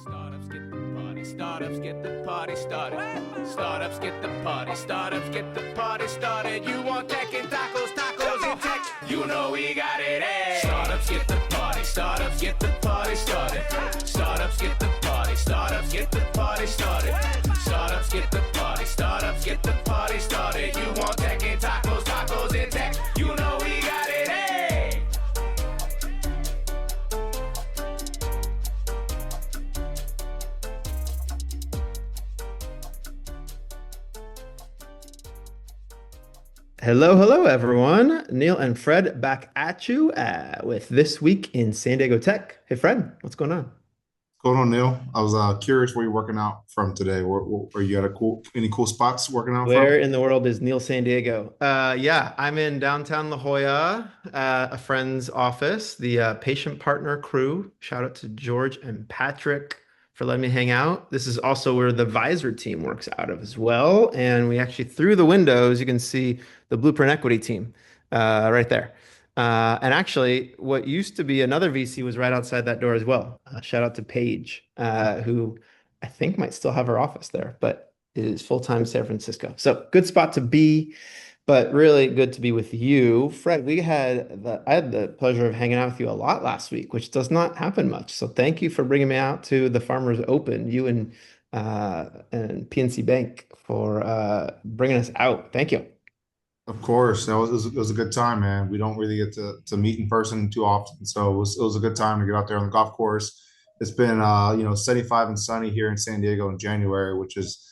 Startups get the party, startups get the party started. Startups get the party, startups get the party started. You want tech and tacos, tacos and tech, you know we got it, eh? Startups get the party, startups get the party started. Startups get the party, startups get the party started. Startups get the party, startups get the party started. You want tech and tacos, tacos and tech, you know we got it, eh? Hello, everyone. Neal and Fred back at you with This Week in San Diego Tech. Hey, Fred, what's going on? Going on, Neil? I was curious where you're working out from today. Are you at any cool spots working out Where from? in the world is Neal San Diego? Yeah, I'm in downtown La Jolla, a friend's office, the patient partner crew. Shout out to George and Patrick for letting me hang out. This is also where the Visor team works out of as well. And we actually, through the windows, you can see the Blueprint Equity team right there. And actually, what used to be another VC was right outside that door as well. Shout out to Paige, who I think might still have her office there, but is full-time San Francisco. So good spot to be, but really good to be with you. Fred, I had the pleasure of hanging out with you a lot last week, which does not happen much. So thank you for bringing me out to the Farmers Open, you and PNC Bank for bringing us out. Thank you. Of course, it was a good time, man. We don't really get to meet in person too often, so it was a good time to get out there on the golf course. It's been 75 and sunny here in San Diego in January, which is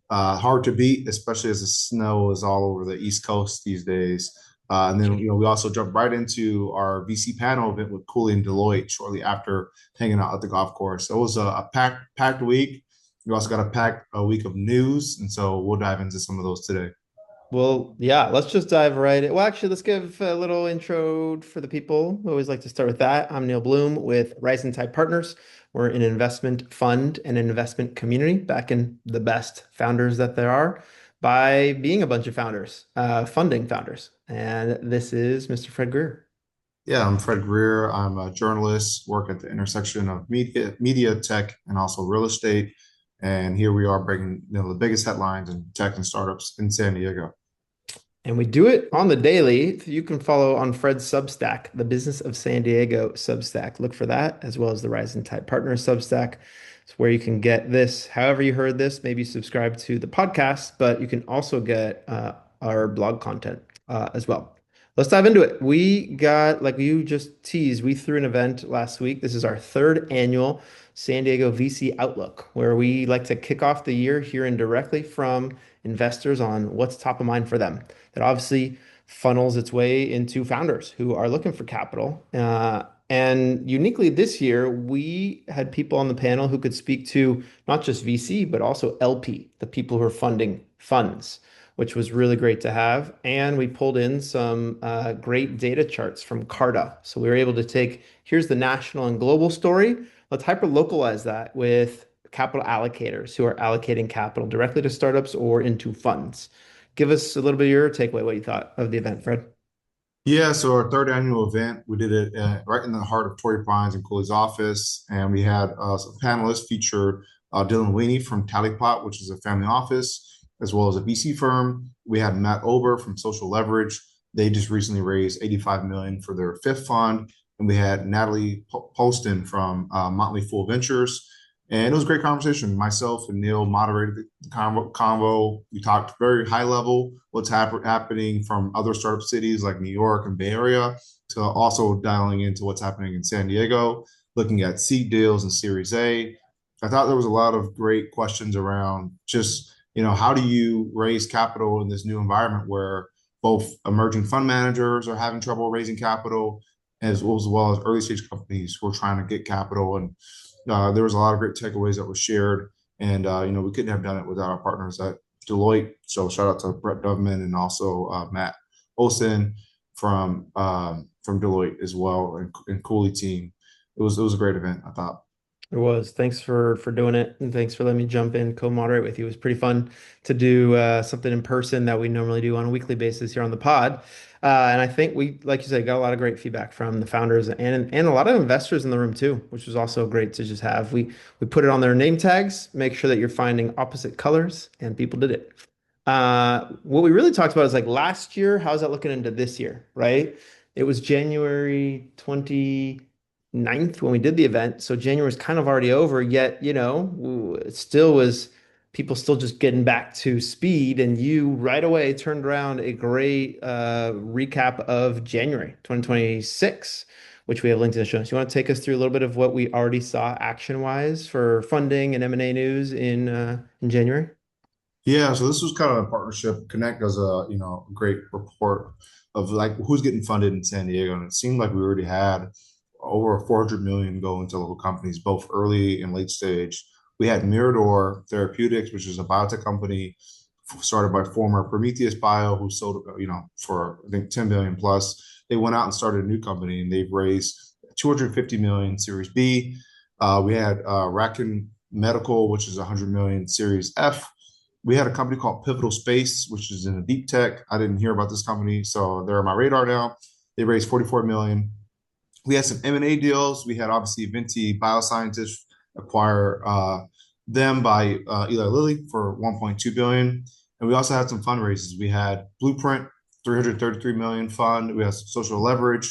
hard to beat, especially as the snow is all over the East Coast these days. And then we also jumped right into our VC panel event with Cooley and Deloitte shortly after hanging out at the golf course. So it was a packed week. We also got a packed week of news, and so we'll dive into some of those today. Well, yeah, let's just dive right in. Well, actually, let's give a little intro for the people. We always like to start with that. I'm Neal Bloom with Rising Tide Partners. We're an investment fund and an investment community, backing the best founders that there are by being a bunch of founders, funding founders. And this is Mr. Fred Grier. Yeah, I'm Fred Grier. I'm a journalist, work at the intersection of media, tech, and also real estate. And here we are bringing the biggest headlines in tech and startups in San Diego. And we do it on the daily. You can follow on Fred's Substack, the Business of San Diego Substack. Look for that, as well as the Rising Tide Partners Substack. It's where you can get this. However you heard this, maybe subscribe to the podcast, but you can also get our blog content as well. Let's dive into it. We got, like you just teased, we threw an event last week. This is our third annual San Diego VC Outlook, where we like to kick off the year hearing directly from investors on what's top of mind for them. That obviously funnels its way into founders who are looking for capital. And uniquely this year, we had people on the panel who could speak to not just VC, but also LP, the people who are funding funds, which was really great to have. And we pulled in some great data charts from Carta. So we were able to take, here's the national and global story. Let's hyper localize that with capital allocators who are allocating capital directly to startups or into funds. Give us a little bit of your takeaway, what you thought of the event, Fred. Yeah, so our third annual event, we did it right in the heart of Torrey Pines and Cooley's office. And we had some panelists featured Dylan Weaney from Tallypot, which is a family office, as well as a VC firm. We had Matt Ober from Social Leverage. They just recently raised $85 million for their fifth fund. And we had Natalie Poston from Motley Fool Ventures. And it was a great conversation. Myself and Neal moderated the convo. We talked very high level, what's happening from other startup cities like New York and Bay Area, to also dialing into what's happening in San Diego, looking at seed deals and Series A. I thought there was a lot of great questions around just, how do you raise capital in this new environment where both emerging fund managers are having trouble raising capital, as well as early stage companies who are trying to get capital. And there was a lot of great takeaways that were shared, and we couldn't have done it without our partners at Deloitte. So shout out to Brett Doveman and also Matt Olson from Deloitte as well, and Cooley team. It was a great event, I thought. There was. Thanks for doing it, and thanks for letting me jump in, co-moderate with you. It was pretty fun to do something in person that we normally do on a weekly basis here on the pod. And I think we, like you said, got a lot of great feedback from the founders and a lot of investors in the room too, which was also great to just have. We put it on their name tags, make sure that you're finding opposite colors, and people did it. What we really talked about is like last year, how's that looking into this year, right? It was January 29th when we did the event. So January is kind of already over, yet, it still was people still just getting back to speed. And you right away turned around a great recap of January 2026, which we have linked in the show. So you want to take us through a little bit of what we already saw action-wise for funding and M&A news in January? Yeah, so this was kind of a partnership. Connect does a great report of like who's getting funded in San Diego, and it seemed like we already had over 400 million go into local companies, both early and late stage. We had Mirador Therapeutics, which is a biotech company started by former Prometheus Bio, who sold for I think 10 billion plus. They went out and started a new company, and they've raised 250 million Series B. We had Rakuten Medical, which is 100 million Series F. We had a company called Pivotal Space, which is in a deep tech. I didn't hear about this company, so they're on my radar now. They raised 44 million. We had some M&A deals. We had obviously Venti Bioscientists acquire them by Eli Lilly for 1.2 billion. And we also had some fundraisers. We had Blueprint, 333 million fund. We had Social Leverage,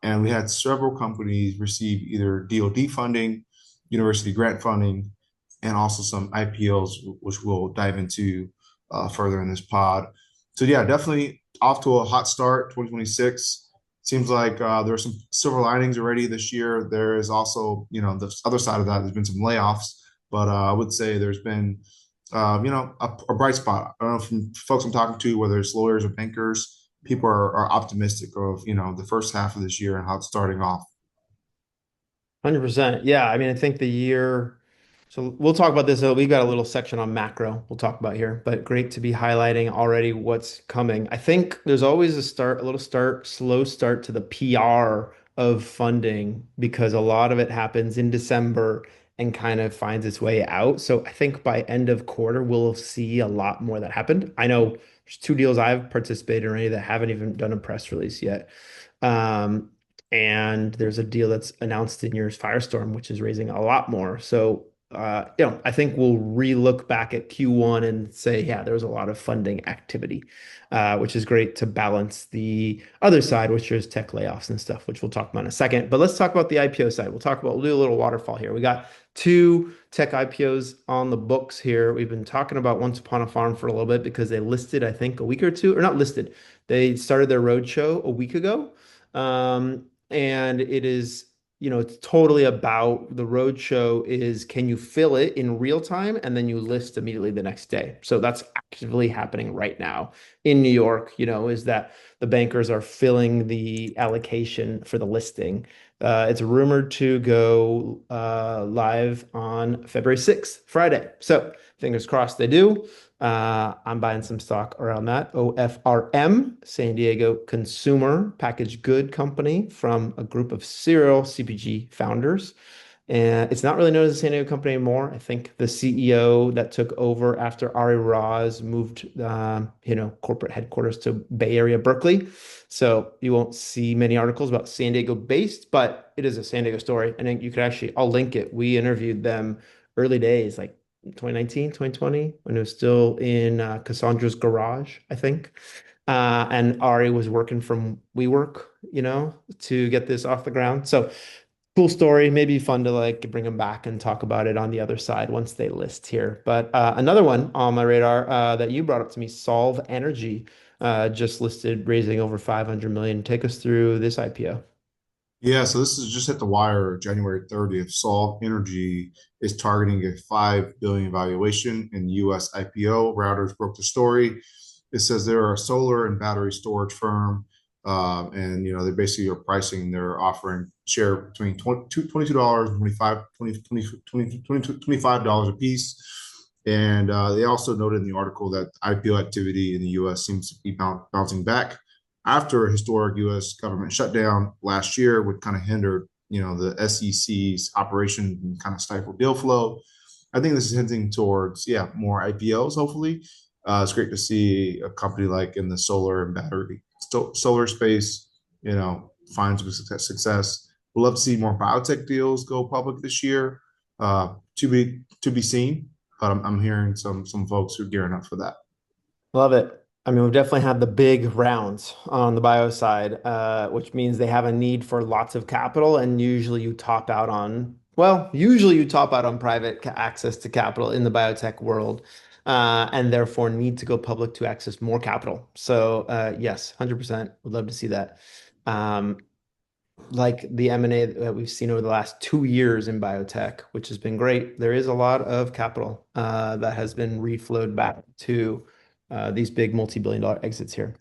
and we had several companies receive either DoD funding, university grant funding, and also some IPOs, which we'll dive into further in this pod. So yeah, definitely off to a hot start, 2026. Seems like there are some silver linings already this year. There is also, the other side of that, there's been some layoffs, but I would say there's been, a bright spot. I don't know from folks I'm talking to, whether it's lawyers or bankers, people are optimistic of, the first half of this year and how it's starting off. 100%. Yeah, I mean, I think the year. So we'll talk about this. We've got a little section on macro we'll talk about here, but great to be highlighting already what's coming. I think there's always a little slow start to the PR of funding because a lot of it happens in December and kind of finds its way out. So I think by end of quarter, we'll see a lot more that happened. I know there's two deals I've participated in already that haven't even done a press release yet. Um, and there's a deal that's announced in yours, Firestorm, which is raising a lot more. So, I think we'll re-look back at Q1 and say, yeah, there was a lot of funding activity, which is great to balance the other side, which is tech layoffs and stuff, which we'll talk about in a second. But let's talk about the IPO side. We'll do a little waterfall here. We got two tech IPOs on the books here. We've been talking about Once Upon a Farm for a little bit because they listed, I think, a week or two, or not listed. They started their roadshow a week ago. And it is, it's totally about the roadshow is can you fill it in real time and then you list immediately the next day. So that's actively happening right now in New York, is that the bankers are filling the allocation for the listing. It's rumored to go live on February 6th, Friday. So fingers crossed they do. I'm buying some stock around that. OFRM, San Diego Consumer Packaged Good Company from a group of serial CPG founders. And it's not really known as a San Diego company anymore. I think the CEO that took over after Ari Raz moved, corporate headquarters to Bay Area, Berkeley. So you won't see many articles about San Diego based, but it is a San Diego story. And you could actually, I'll link it. We interviewed them early days, like 2019, 2020, when it was still in Cassandra's garage, I think. And Ari was working from WeWork, to get this off the ground. So cool story, maybe fun to like bring them back and talk about it on the other side once they list here. But another one on my radar that you brought up to me, Solve Energy, just listed raising over 500 million. Take us through this IPO. Yeah, so this is just at the wire, January 30th. Solve Energy is targeting a 5 billion valuation in US IPO. Routers broke the story. It says they're a solar and battery storage firm. And they basically are pricing, they're offering share between $22 and $25 a piece. And they also noted in the article that IPO activity in the US seems to be bouncing back after a historic U.S. government shutdown last year, which kind of hindered the SEC's operation and kind of stifle deal flow. I think this is hinting towards, more IPOs, hopefully. It's great to see a company like in the solar and battery solar space, find some success. We'd love to see more biotech deals go public this year. To be seen, but I'm hearing some folks who are gearing up for that. Love it. I mean, we've definitely had the big rounds on the bio side, which means they have a need for lots of capital, and usually you top out on private access to capital in the biotech world, and therefore need to go public to access more capital. So, yes, 100% would love to see that. Um, like the M&A that we've seen over the last 2 years in biotech, which has been great. There is a lot of capital that has been reflowed back to these big multi-billion dollar exits here.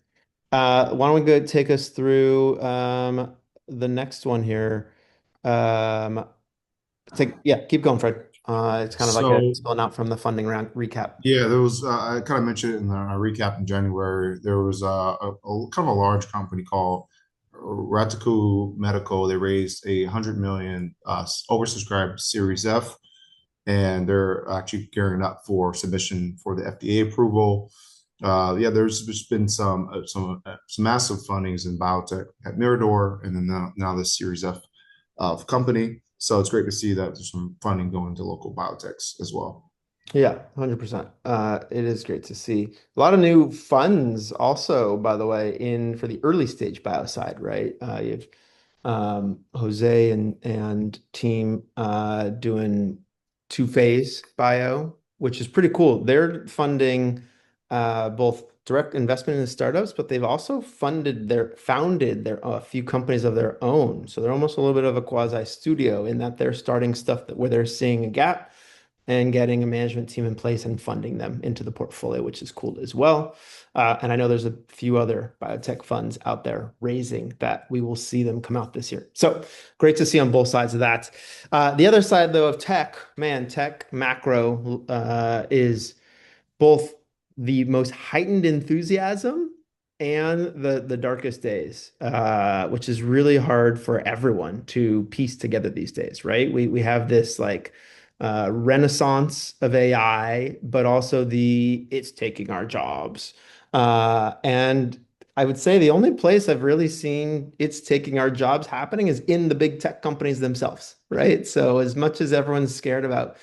Why don't we go take us through the next one here? Um, keep going, Fred. It's kind of like a So spilling out from the funding round recap. yeah, there was I kind of mentioned it in the recap in January. There was kind of a large company called Rakuten Medical. They raised 100 million oversubscribed Series F, and they're actually gearing up for submission for the FDA approval. There's just been some massive fundings in biotech at Mirador, and then now this Series F of company. So it's great to see that there's some funding going to local biotechs as well. Yeah, 100%. It is great to see a lot of new funds also, by the way, in for the early stage bio side, right? You have Jose and team doing two-phase bio, which is pretty cool. They're funding both direct investment in startups, but they've also founded their a few companies of their own. So they're almost a little bit of a quasi studio in that they're starting stuff where they're seeing a gap and getting a management team in place and funding them into the portfolio, which is cool as well. And I know there's a few other biotech funds out there raising that we will see them come out this year. So great to see on both sides of that. The other side, though, of tech, man, tech macro is both the most heightened enthusiasm and the darkest days, which is really hard for everyone to piece together these days, right? We have this like renaissance of AI, but also it's taking our jobs. And I would say the only place I've really seen it's taking our jobs happening is in the big tech companies themselves, right? So as much as everyone's scared about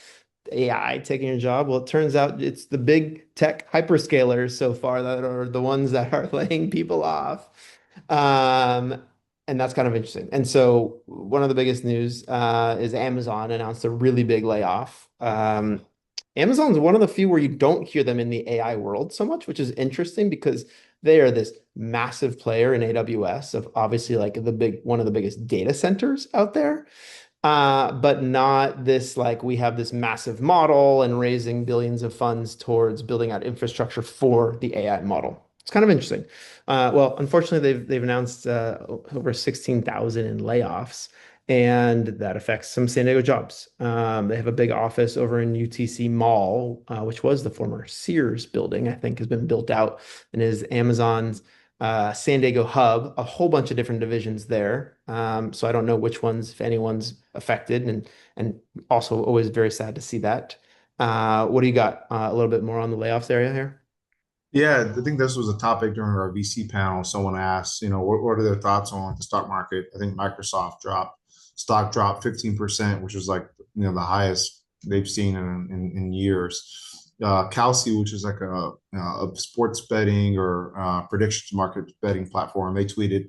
AI taking your job, well, it turns out it's the big tech hyperscalers so far that are the ones that are laying people off. Um, and that's kind of interesting. And so one of the biggest news is Amazon announced a really big layoff. Amazon's one of the few where you don't hear them in the AI world so much, which is interesting because they are this massive player in AWS of obviously like one of the biggest data centers out there. But not this like we have this massive model and raising billions of funds towards building out infrastructure for the AI model. It's kind of interesting. Well, unfortunately, they've announced over 16,000 in layoffs, and that affects some San Diego jobs. They have a big office over in UTC Mall, which was the former Sears building, I think, has been built out and is Amazon's San Diego hub, a whole bunch of different divisions there. So I don't know which ones, if anyone's affected, and also always very sad to see that. What do you got? A little bit more on the layoffs area here? Yeah, I think this was a topic during our VC panel. Someone asked, what are their thoughts on the stock market? I think stock dropped 15%, which was like, the highest they've seen in years. Kalsi, which is like a sports betting or predictions market betting platform, they tweeted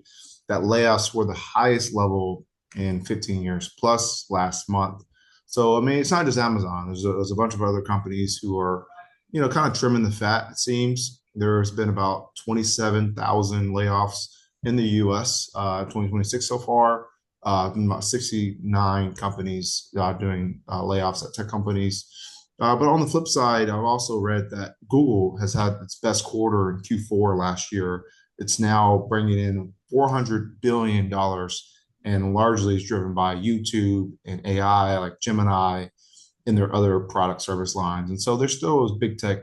that layoffs were the highest level in 15 years plus last month. So, I mean, it's not just Amazon. There's a bunch of other companies who are kind of trimming the fat, it seems. There's been about 27,000 layoffs in the US 2026 so far. About 69 companies doing layoffs at tech companies. But on the flip side, I've also read that Google has had its best quarter in Q4 last year. It's now bringing in $400 billion, and largely is driven by YouTube and AI like Gemini and their other product service lines. And so there's still those big tech.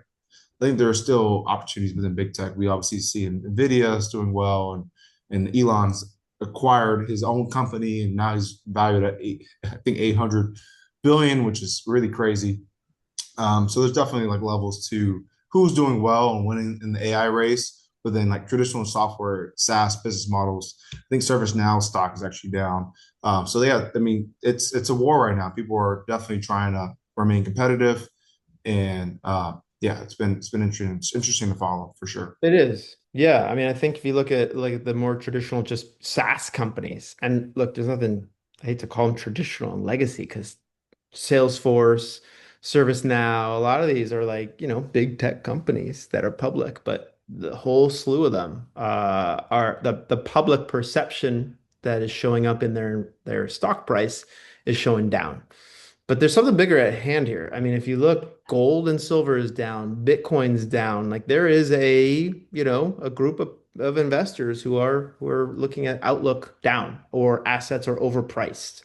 I think there are still opportunities within big tech. We obviously see NVIDIA is doing well, and Elon's acquired his own company, and now he's valued at I think 800 billion, which is really crazy. So there's definitely like levels to who's doing well and winning in the AI race. But then like traditional software SaaS business models, I think ServiceNow stock is actually down. So yeah, I mean it's a war right now. People are definitely trying to remain competitive, and yeah, it's been interesting. It's interesting to follow for sure. It is. Yeah. I mean, I think if you look at like the more traditional just SaaS companies, and look, there's nothing, I hate to call them traditional and legacy because Salesforce, ServiceNow, a lot of these are like, big tech companies that are public, but the whole slew of them are the public perception that is showing up in their stock price is showing down. But there's something bigger at hand here. I mean, if you look, gold and silver is down, Bitcoin's down. Like there is a group of investors who are looking at outlook down or assets are overpriced,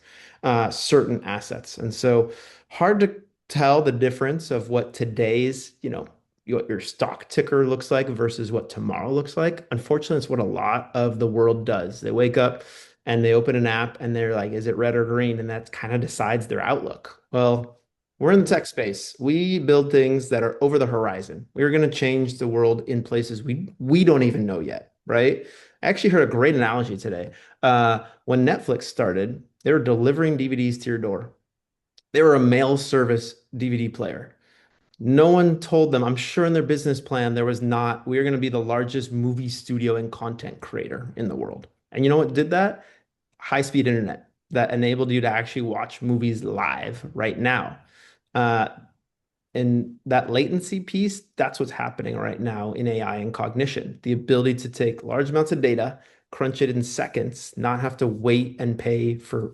certain assets. And so hard to tell the difference of what today's, what your stock ticker looks like versus what tomorrow looks like. Unfortunately, it's what a lot of the world does. They wake up and they open an app and they're like, is it red or green? And that kind of decides their outlook. Well, we're in the tech space. We build things that are over the horizon. We're going to change the world in places we don't even know yet, right? I actually heard a great analogy today. When Netflix started, they were delivering DVDs to your door. They were a mail service DVD player. No one told them, I'm sure in their business plan, there was not, we're going to be the largest movie studio and content creator in the world. And you know what did that? High-speed internet that enabled you to actually watch movies live right now. Uh, and that latency piece, that's what's happening right now in AI and cognition. The ability to take large amounts of data, crunch it in seconds, not have to wait and pay for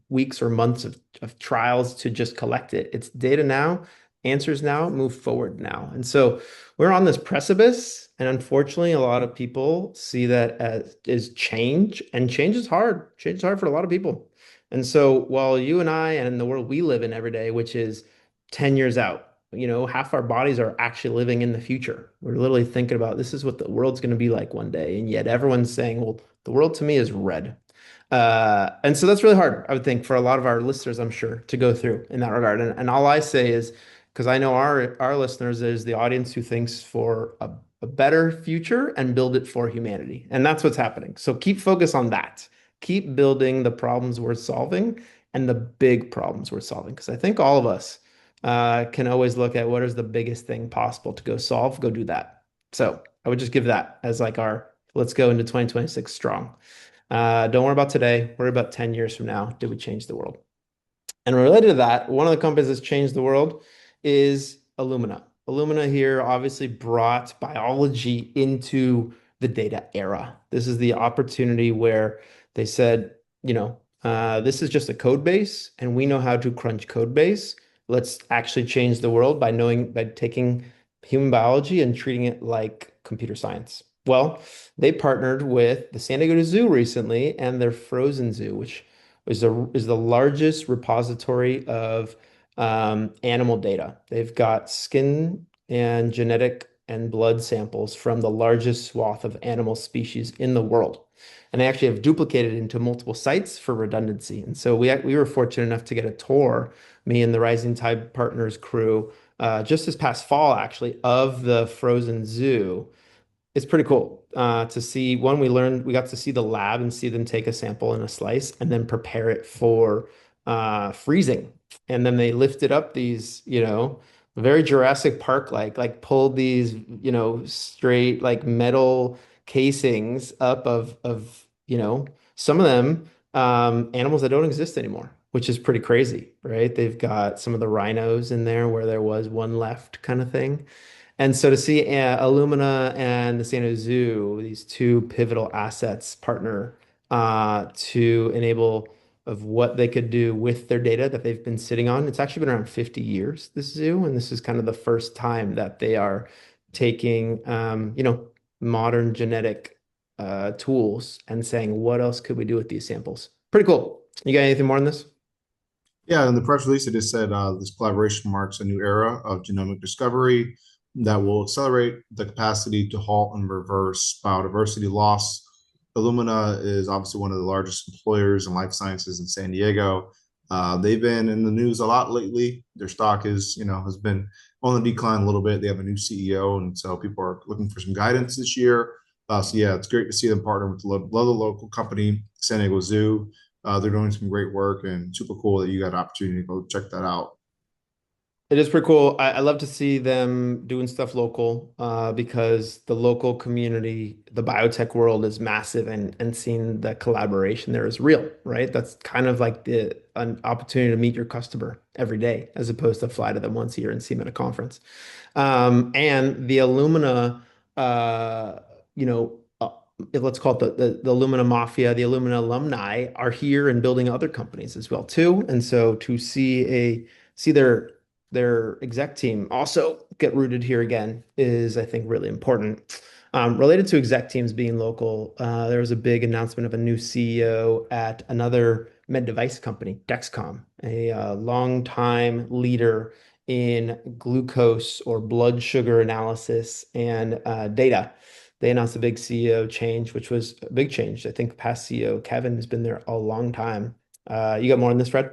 weeks or months of trials to just collect it. It's data now, answers now, move forward now. And so we're on this precipice. And unfortunately, a lot of people see that as change, and change is hard. Change is hard for a lot of people. And so while you and I and the world we live in every day, which is 10 years out, half our bodies are actually living in the future. We're literally thinking about this is what the world's going to be like one day. And yet everyone's saying, well, the world to me is red. And so that's really hard, I would think, for a lot of our listeners, I'm sure, to go through in that regard. And all I say is, because I know our listeners is the audience who thinks for a better future and build it for humanity. And that's what's happening. So keep focus on that. Keep building the problems worth solving and the big problems worth solving. Because I think all of us can always look at what is the biggest thing possible to go solve, go do that. So I would just give that as like our let's go into 2026 strong. Don't worry about today, worry about 10 years from now. Did we change the world? And related to that, one of the companies that's changed the world is Illumina. Illumina here obviously brought biology into the data era. This is the opportunity where they said, this is just a code base, and we know how to crunch code base. Let's actually change the world by taking human biology and treating it like computer science. Well, they partnered with the San Diego Zoo recently and their Frozen Zoo, which is the largest repository of animal data. They've got skin and genetic and blood samples from the largest swath of animal species in the world. And they actually have duplicated into multiple sites for redundancy. And so we were fortunate enough to get a tour, me and the Rising Tide Partners crew, just this past fall, actually, of the Frozen Zoo. It's pretty cool to see. One, we got to see the lab and see them take a sample and a slice and then prepare it for freezing. And then they lifted up these, very Jurassic Park like pulled these, straight like metal casings up of, some of them animals that don't exist anymore, which is pretty crazy, right? They've got some of the rhinos in there where there was one left kind of thing. And so to see Illumina and the San Diego Zoo, these two pivotal assets partner to enable of what they could do with their data that they've been sitting on. It's actually been around 50 years, this zoo, and this is kind of the first time that they are taking, modern genetic tools and saying, what else could we do with these samples? Pretty cool. You got anything more on this? Yeah, in the press release, it just said this collaboration marks a new era of genomic discovery that will accelerate the capacity to halt and reverse biodiversity loss. Illumina is obviously one of the largest employers in life sciences in San Diego. They've been in the news a lot lately. Their stock has been on the decline a little bit. They have a new CEO, and so people are looking for some guidance this year. So yeah, it's great to see them partner with another local company, San Diego Zoo. They're doing some great work, and super cool that you got an opportunity to go check that out. It is pretty cool. I love to see them doing stuff local because the local community, the biotech world is massive and seeing the collaboration there is real, right? That's kind of like an opportunity to meet your customer every day as opposed to fly to them once a year and see them at a conference. And the Illumina, uh, you know, uh, let's call it the Illumina Mafia, the Illumina alumni are here and building other companies as well too. And so to see their exec team also get rooted here again is, I think, really important. Related to exec teams being local, there was a big announcement of a new CEO at another med device company, Dexcom, a long-time leader in glucose or blood sugar analysis and data. They announced a big CEO change, which was a big change. I think the past CEO, Kevin, has been there a long time. You got more on this, Fred?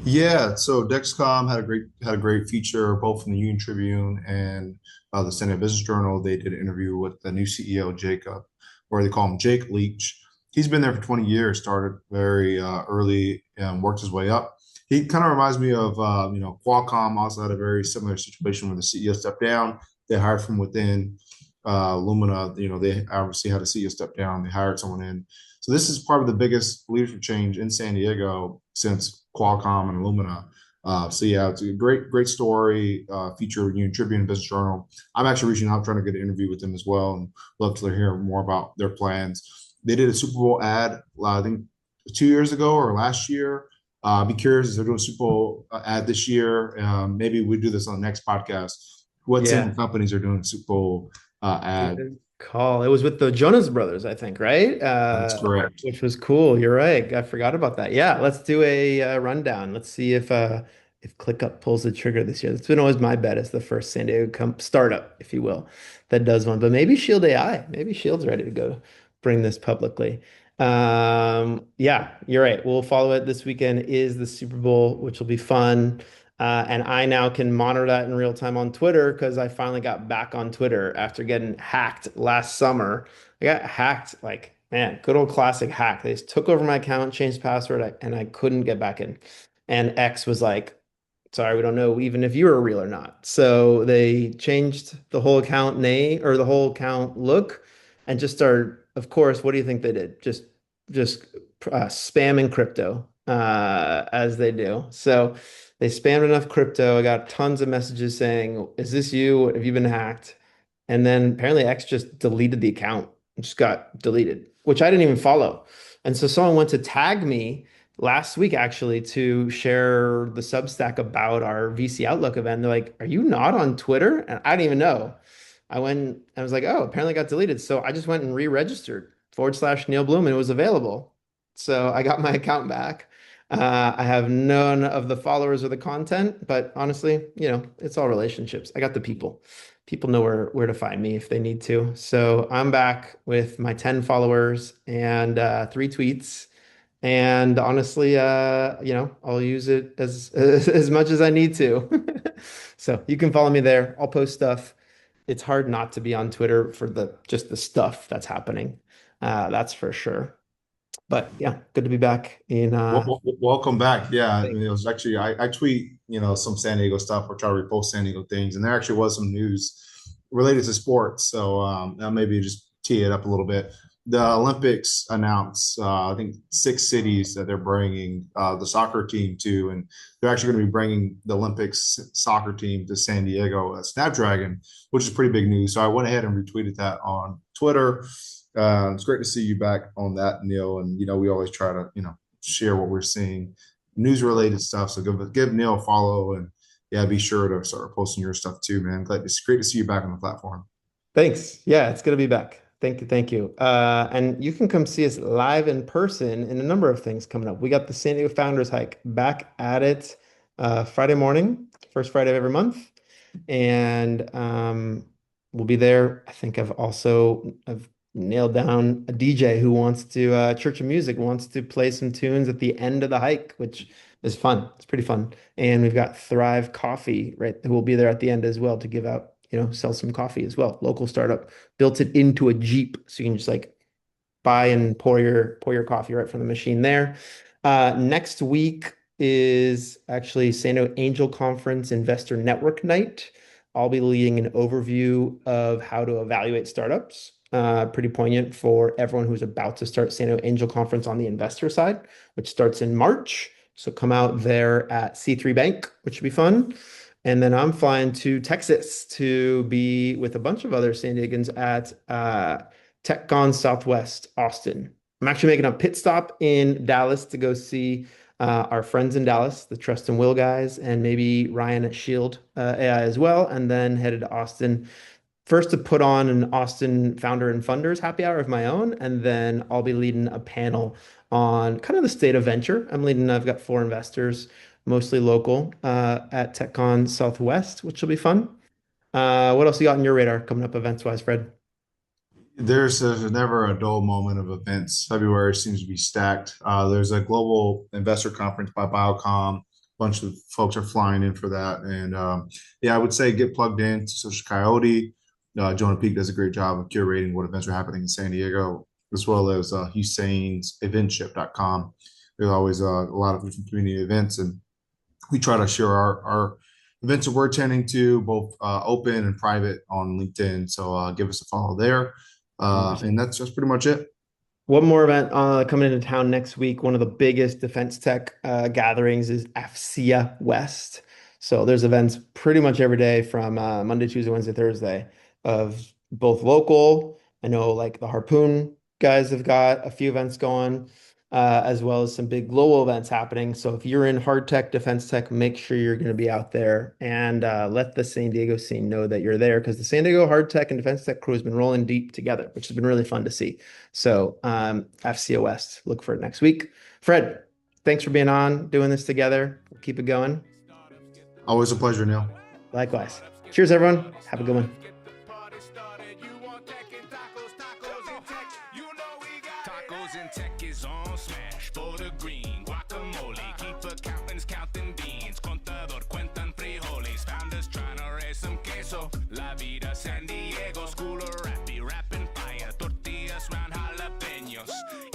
Yeah, so Dexcom had a great feature both in the Union Tribune and the Senate Business Journal. They did an interview with the new CEO Jacob, or they call him Jake Leach. He's been there for 20 years. Started very early and worked his way up. He kind of reminds me of Qualcomm. Also had a very similar situation when the CEO stepped down. They hired from within. Lumina, they obviously had a CEO step down. They hired someone in. So this is part of the biggest leadership change in San Diego since Qualcomm and Illumina. So yeah, it's a great story. Feature Union Tribune and Business Journal. I'm actually reaching out trying to get an interview with them as well, and love to hear more about their plans. They did a Super Bowl ad, I think 2 years ago or last year. I'd be curious if they're doing a Super Bowl ad this year. Maybe we do this on the next podcast. What 10 Yeah. companies are doing Super Bowl ad? Good call. It was with the Jonas Brothers, I think, right? That's correct. Which was cool. You're right. I forgot about that. Yeah, let's do a rundown. Let's see if ClickUp pulls the trigger this year. It's been always my bet as the first San Diego startup, if you will, that does one. But maybe Shield AI, maybe Shield's ready to go bring this publicly. Yeah, you're right. We'll follow it. This weekend is the Super Bowl, which will be fun. And I now can monitor that in real time on Twitter because I finally got back on Twitter after getting hacked last summer. I got hacked, like, man, good old classic hack. They just took over my account, changed password, and I couldn't get back in. And X was like, sorry, we don't know even if you were real or not. So they changed the whole account name or the whole account look and just started, of course, what do you think they did? Just spamming crypto as they do. So they spammed enough crypto. I got tons of messages saying, "Is this you? Have you been hacked?" And then apparently X just deleted the account. It just got deleted, which I didn't even follow. And so someone went to tag me last week actually to share the Substack about our VC Outlook event. They're like, "Are you not on Twitter?" And I didn't even know. I went and I was like, "Oh, apparently it got deleted." So I just went and re-registered /Neal Bloom and it was available. So I got my account back. I have none of the followers or the content, but honestly, it's all relationships. I got the people. People know where to find me if they need to. So I'm back with my 10 followers and 3 tweets. And honestly, I'll use it as much as I need to. So you can follow me there. I'll post stuff. It's hard not to be on Twitter for just the stuff that's happening. That's for sure. But yeah, good to be back in Welcome back. Yeah, I thing. mean, it was actually I tweet some San Diego stuff or try to repost San Diego things, and there actually was some news related to sports. So maybe just tee it up a little bit. The Olympics announced I think 6 cities that they're bringing the soccer team to, and they're actually going to be bringing the Olympics soccer team to San Diego at Snapdragon, which is pretty big news. So I went ahead and retweeted that on Twitter. It's great to see you back on that, Neal. And we always try to share what we're seeing, news related stuff. So give Neal a follow, and yeah, be sure to start posting your stuff too, man. It's great to see you back on the platform. Thanks. Yeah, it's good to be back. Thank you. Thank you. And you can come see us live in person in a number of things coming up. We got the San Diego Founders Hike back at it Friday morning, first Friday of every month. And we'll be there. I think I've nailed down a DJ who wants to Church of Music wants to play some tunes at the end of the hike, which is fun. It's pretty fun. And we've got Thrive Coffee, right, who will be there at the end as well to give out, sell some coffee as well. Local startup built it into a Jeep, so you can just like buy and pour your coffee right from the machine there. Next week is actually San Diego Angel Conference Investor Network Night. I'll be leading an overview of how to evaluate startups. Pretty poignant for everyone who's about to start San Diego Angel Conference on the investor side, which starts in March. So come out there at C3 Bank, which should be fun. And then I'm flying to Texas to be with a bunch of other San Diegans at TechCon Southwest Austin. I'm actually making a pit stop in Dallas to go see our friends in Dallas, the Trust and Will guys, and maybe Ryan at Shield AI as well, and then headed to Austin first to put on an Austin founder and funders happy hour of my own, and then I'll be leading a panel on kind of the state of venture. I've got 4 investors, mostly local, at TechCon Southwest, which will be fun. What else you got on your radar coming up events-wise, Fred? There's never a dull moment of events. February seems to be stacked. There's a global investor conference by Biocom. A bunch of folks are flying in for that. And yeah, I would say get plugged in to Social Coyote. Jonah Peak does a great job of curating what events are happening in San Diego, as well as Hussein's eventship.com. There's always a lot of different community events, and we try to share our events that we're attending to, both open and private on LinkedIn. So give us a follow there. And that's pretty much it. One more event coming into town next week. One of the biggest defense tech gatherings is AFCEA West. So there's events pretty much every day from Monday, Tuesday, Wednesday, Thursday of both local. I know like the Harpoon guys have got a few events going, as well as some big global events happening. So if you're in hard tech, defense tech, make sure you're going to be out there and let the San Diego scene know that you're there, because the San Diego hard tech and defense tech crew has been rolling deep together, which has been really fun to see. So FCO West, look for it next week. Fred, thanks for being on, doing this together. We'll keep it going. Always a pleasure, Neal. Likewise. Cheers, everyone. Have a good one. Tech is on smash for the green guacamole. Keep accountants counting beans. Contador cuentan frijoles. Founders trying to raise some queso. La vida San Diego. School of rapping fire. Tortillas round jalapenos.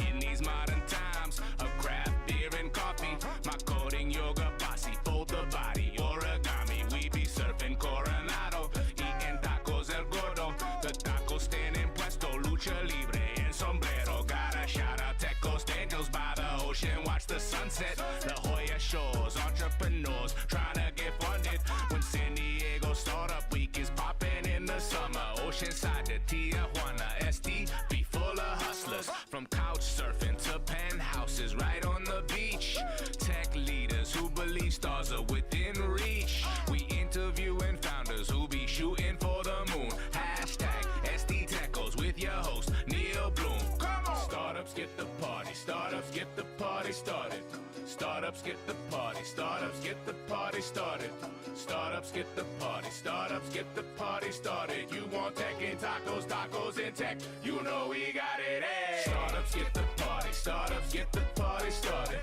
In these modern times of craft beer and coffee, my coding yoga posse. Fold the body. Origami. We be surfing Coronado. Eating tacos el gordo. The taco stand in puesto. Lucha libre and sombrero. Gotta shout out Tecos Daniels by the ocean, watch the sunset. La Jolla Shores, entrepreneurs trying to get funded. When San Diego Startup Week is popping in the summer. Oceanside to Tijuana, SD be full of hustlers. From couch surfing to penthouses right on the beach. Tech leaders who believe stars are within reach. We interviewing founders who be shooting for the moon. Hashtag SD Tecos with your host, Neal Bloom. Startups get the party, startups get the party started. Startups get the party, startups get the party started. Startups get the party, startups get the party started. You want tech and tacos, tacos and tech, you know we got it, eh? Startups get the party, startups get the party started.